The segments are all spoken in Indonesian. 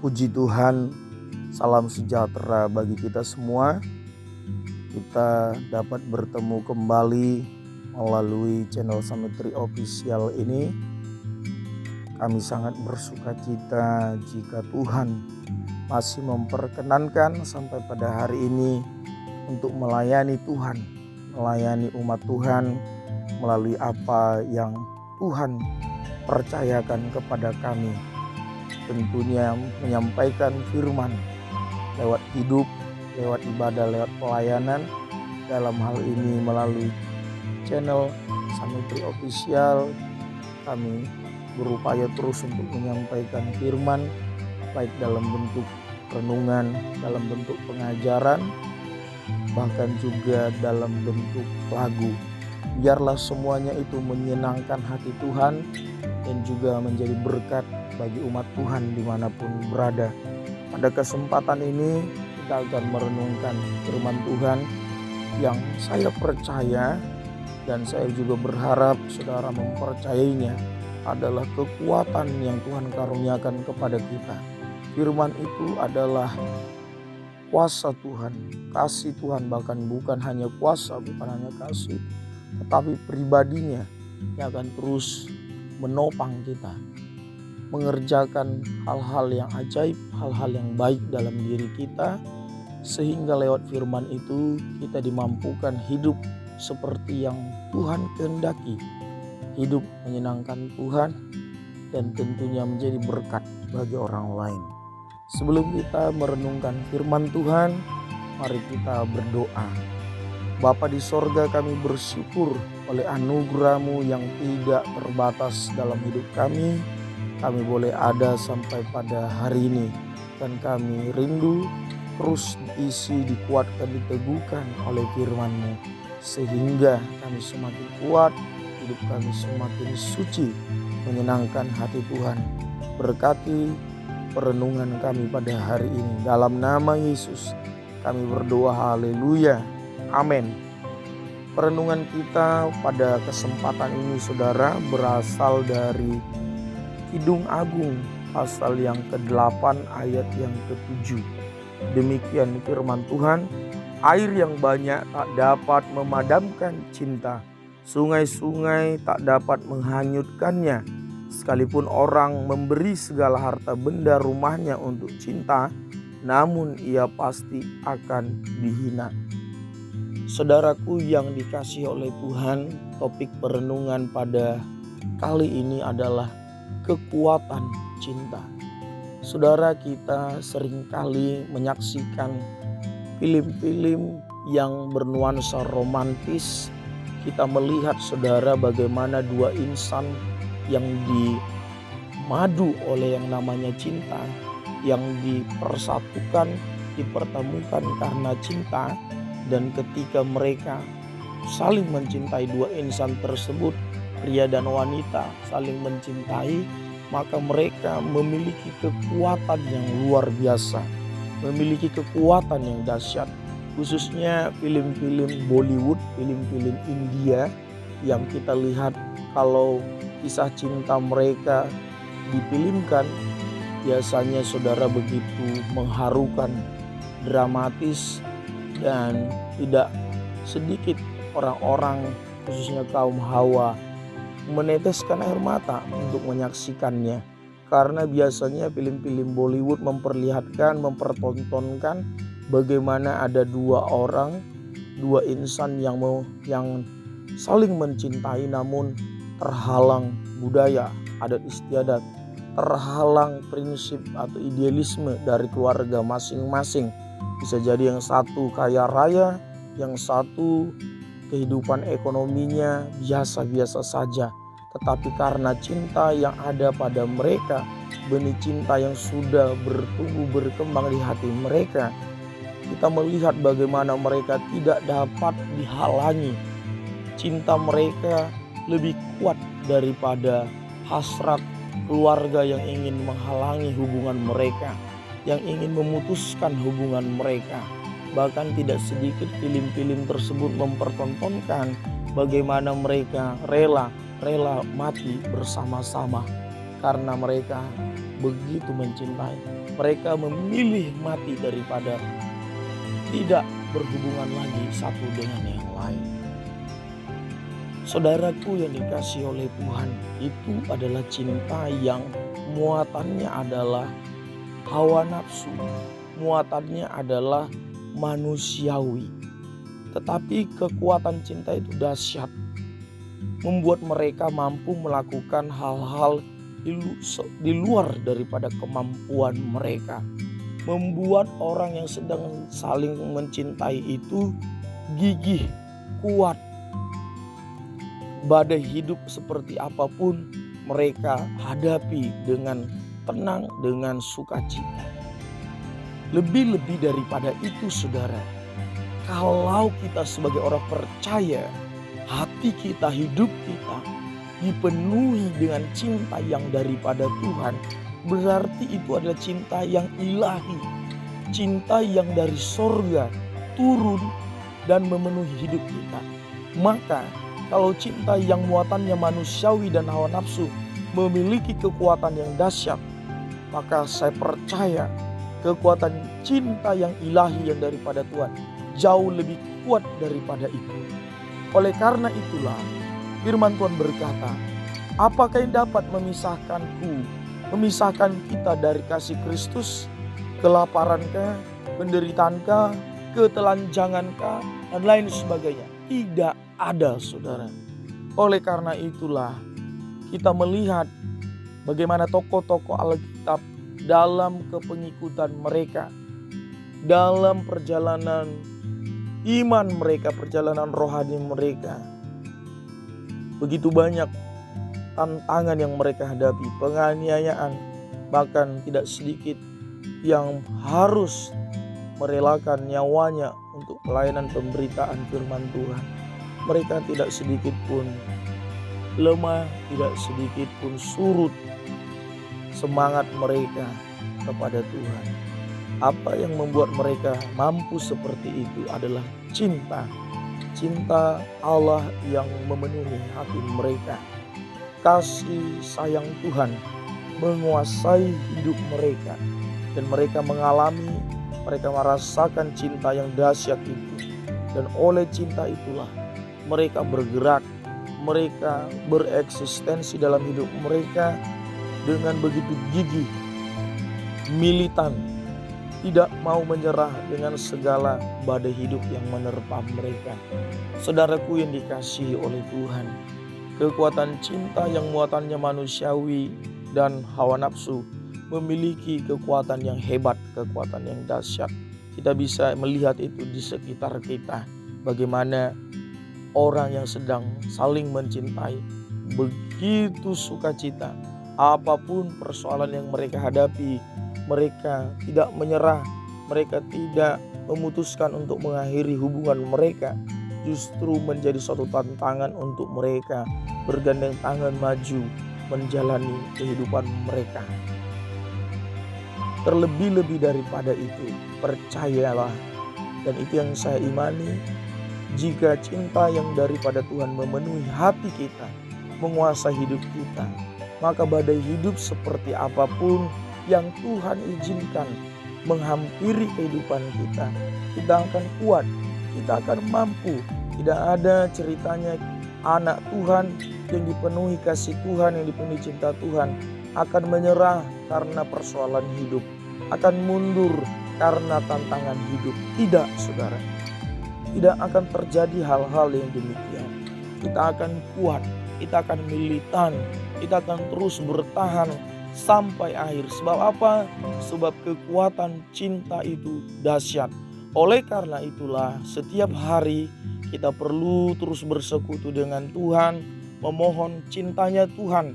Puji Tuhan, salam sejahtera bagi kita semua. Kita dapat bertemu kembali melalui channel Sametri Official ini. Kami sangat bersuka cita jika Tuhan masih memperkenankan sampai pada hari ini untuk melayani Tuhan, melayani umat Tuhan melalui apa yang Tuhan percayakan kepada kami. Tentunya menyampaikan firman lewat hidup, lewat ibadah, lewat pelayanan. Dalam hal ini melalui channel Sametri Official, kami berupaya terus untuk menyampaikan firman, baik dalam bentuk renungan, dalam bentuk pengajaran, bahkan juga dalam bentuk lagu. Biarlah semuanya itu menyenangkan hati Tuhan dan juga menjadi berkat bagi umat Tuhan dimanapun berada. Pada kesempatan ini kita akan merenungkan firman Tuhan yang saya percaya dan saya juga berharap saudara mempercayainya adalah kekuatan yang Tuhan karuniakan kepada kita. Firman itu adalah kuasa Tuhan, kasih Tuhan, bahkan bukan hanya kuasa, bukan hanya kasih, tetapi pribadinya yang akan terus menopang kita, mengerjakan hal-hal yang ajaib, hal-hal yang baik dalam diri kita, sehingga lewat firman itu kita dimampukan hidup seperti yang Tuhan kehendaki, hidup menyenangkan Tuhan dan tentunya menjadi berkat bagi orang lain. Sebelum kita merenungkan firman Tuhan, mari kita berdoa. Bapa di sorga, kami bersyukur oleh anugerah-Mu yang tidak terbatas dalam hidup kami. Kami boleh ada sampai pada hari ini dan kami rindu terus diisi, dikuatkan, diteguhkan oleh firman-Mu sehingga kami semakin kuat, hidup kami semakin suci, menyenangkan hati Tuhan. Berkati perenungan kami pada hari ini. Dalam nama Yesus kami berdoa, haleluya, amin. Perenungan kita pada kesempatan ini saudara berasal dari Kidung Agung pasal yang ke-8 ayat yang ke-7. Demikian firman Tuhan, air yang banyak tak dapat memadamkan cinta, sungai-sungai tak dapat menghanyutkannya. Sekalipun orang memberi segala harta benda rumahnya untuk cinta, namun ia pasti akan dihina. Saudaraku yang dikasihi oleh Tuhan, topik perenungan pada kali ini adalah kekuatan cinta. Saudara, kita seringkali menyaksikan film-film yang bernuansa romantis. Kita melihat saudara bagaimana dua insan yang dimadu oleh yang namanya cinta, yang dipersatukan, dipertemukan karena cinta. Dan ketika mereka saling mencintai, dua insan tersebut, pria dan wanita saling mencintai, maka mereka memiliki kekuatan yang luar biasa, memiliki kekuatan yang dahsyat. Khususnya film-film Bollywood, film-film India yang kita lihat kalau kisah cinta mereka difilmkan, biasanya saudara begitu mengharukan, dramatis, dan tidak sedikit orang-orang khususnya kaum hawa meneteskan air mata untuk menyaksikannya. Karena biasanya film-film Bollywood memperlihatkan, mempertontonkan bagaimana ada dua insan yang saling mencintai namun terhalang budaya, adat istiadat, terhalang prinsip atau idealisme dari keluarga masing-masing. Bisa jadi yang satu kaya raya, yang satu kehidupan ekonominya biasa-biasa saja. Tetapi karena cinta yang ada pada mereka, benih cinta yang sudah bertumbuh berkembang di hati mereka, kita melihat bagaimana mereka tidak dapat dihalangi. Cinta mereka lebih kuat daripada hasrat keluarga yang ingin menghalangi hubungan mereka, yang ingin memutuskan hubungan mereka. Bahkan tidak sedikit film-film tersebut mempertontonkan bagaimana mereka rela mati bersama-sama karena mereka begitu mencintai. Mereka memilih mati daripada tidak berhubungan lagi satu dengan yang lain. Saudaraku yang dikasihi oleh Tuhan, itu adalah cinta yang muatannya adalah hawa nafsu, muatannya adalah manusiawi. Tetapi kekuatan cinta itu dahsyat, membuat mereka mampu melakukan hal-hal di luar daripada kemampuan mereka. Membuat orang yang sedang saling mencintai itu gigih, kuat. Badai hidup seperti apapun mereka hadapi dengan tenang, dengan sukacita. Lebih-lebih daripada itu, saudara, kalau kita sebagai orang percaya, hati kita, hidup kita dipenuhi dengan cinta yang daripada Tuhan, berarti itu adalah cinta yang ilahi, cinta yang dari sorga turun dan memenuhi hidup kita. Maka kalau cinta yang muatannya manusiawi dan hawa nafsu memiliki kekuatan yang dahsyat, maka saya percaya kekuatan cinta yang ilahi yang daripada Tuhan jauh lebih kuat daripada itu. Oleh karena itulah firman Tuhan berkata, apakah yang dapat memisahkan kita dari kasih Kristus? Kelaparankah, penderitaankah, ketelanjangankah, dan lain sebagainya? Tidak ada, saudara. Oleh karena itulah kita melihat bagaimana tokoh-tokoh Alkitab dalam kepengikutan mereka, dalam perjalanan iman mereka, perjalanan rohani mereka, begitu banyak tantangan yang mereka hadapi, penganiayaan, bahkan tidak sedikit yang harus merelakan nyawanya untuk pelayanan pemberitaan firman Tuhan. Mereka tidak sedikit pun lemah, tidak sedikit pun surut semangat mereka kepada Tuhan. Apa yang membuat mereka mampu seperti itu adalah cinta Allah yang memenuhi hati mereka. Kasih sayang Tuhan menguasai hidup mereka, dan mereka merasakan cinta yang dahsyat itu. Dan oleh cinta itulah mereka bergerak, mereka bereksistensi dalam hidup mereka dengan begitu gigih, militan, tidak mau menyerah dengan segala badai hidup yang menerpa mereka. Saudaraku yang dikasihi oleh Tuhan, kekuatan cinta yang muatannya manusiawi dan hawa nafsu memiliki kekuatan yang hebat, kekuatan yang dahsyat. Kita bisa melihat itu di sekitar kita, bagaimana orang yang sedang saling mencintai begitu sukacita. Apapun persoalan yang mereka hadapi, mereka tidak menyerah, mereka tidak memutuskan untuk mengakhiri hubungan mereka. Justru menjadi suatu tantangan untuk mereka bergandeng tangan maju menjalani kehidupan mereka. Terlebih-lebih daripada itu, percayalah, dan itu yang saya imani, jika cinta yang daripada Tuhan memenuhi hati kita, menguasai hidup kita, maka badai hidup seperti apapun yang Tuhan izinkan menghampiri kehidupan kita, kita akan kuat, kita akan mampu. Tidak ada ceritanya anak Tuhan yang dipenuhi kasih Tuhan, yang dipenuhi cinta Tuhan akan menyerah karena persoalan hidup, akan mundur karena tantangan hidup. Tidak, saudara. Tidak akan terjadi hal-hal yang demikian. Kita akan kuat, kita akan militan, kita akan terus bertahan sampai akhir. Sebab apa? Sebab kekuatan cinta itu dahsyat. Oleh karena itulah setiap hari kita perlu terus bersekutu dengan Tuhan, memohon cintanya Tuhan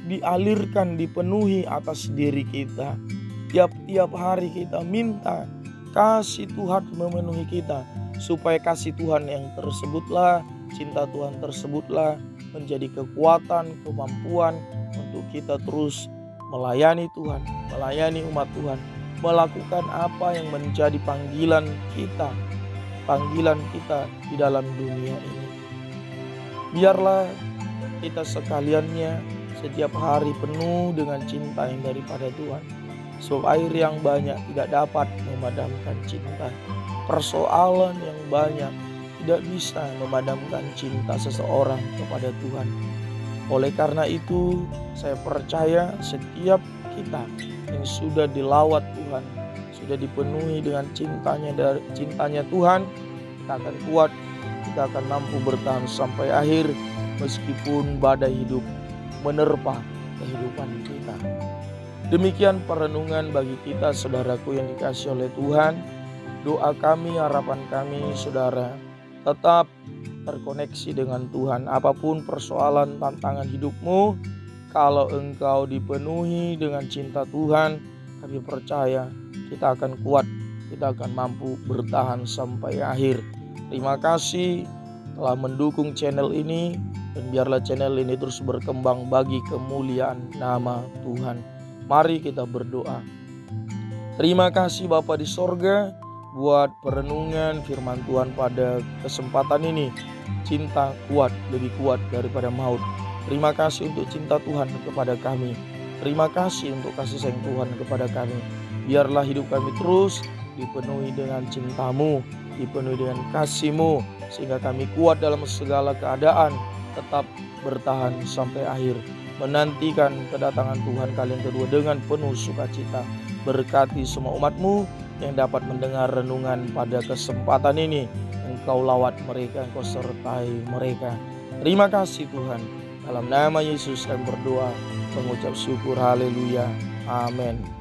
dialirkan, dipenuhi atas diri kita. Tiap-tiap hari kita minta kasih Tuhan memenuhi kita, supaya kasih Tuhan yang tersebutlah, cinta Tuhan tersebutlah menjadi kekuatan, kemampuan untuk kita terus melayani Tuhan, melayani umat Tuhan, melakukan apa yang menjadi panggilan kita di dalam dunia ini. Biarlah kita sekaliannya setiap hari penuh dengan cinta yang daripada Tuhan. Sebab air yang banyak tidak dapat memadamkan cinta. Persoalan yang banyak tidak bisa memadamkan cinta seseorang kepada Tuhan. Oleh karena itu, saya percaya setiap kita yang sudah dilawat Tuhan, sudah dipenuhi dengan cintanya Tuhan, kita akan kuat, kita akan mampu bertahan sampai akhir meskipun badai hidup menerpa kehidupan kita. Demikian perenungan bagi kita saudaraku yang dikasihi oleh Tuhan. Doa kami, harapan kami saudara tetap terkoneksi dengan Tuhan. Apapun persoalan tantangan hidupmu, kalau engkau dipenuhi dengan cinta Tuhan, kami percaya kita akan kuat, kita akan mampu bertahan sampai akhir. Terima kasih telah mendukung channel ini, dan biarlah channel ini terus berkembang bagi kemuliaan nama Tuhan. Mari kita berdoa. Terima kasih Bapa di sorga buat perenungan firman Tuhan pada kesempatan ini. Cinta kuat, lebih kuat daripada maut. Terima kasih untuk cinta Tuhan kepada kami. Terima kasih untuk kasih sayang Tuhan kepada kami. Biarlah hidup kami terus dipenuhi dengan cinta-Mu, dipenuhi dengan kasih-Mu, sehingga kami kuat dalam segala keadaan, tetap bertahan sampai akhir, menantikan kedatangan Tuhan kali yang kedua dengan penuh sukacita. Berkati semua umat-Mu yang dapat mendengar renungan pada kesempatan ini. Engkau lawat mereka, Engkau sertai mereka. Terima kasih Tuhan. Dalam nama Yesus kami berdoa, mengucap syukur, haleluya, amin.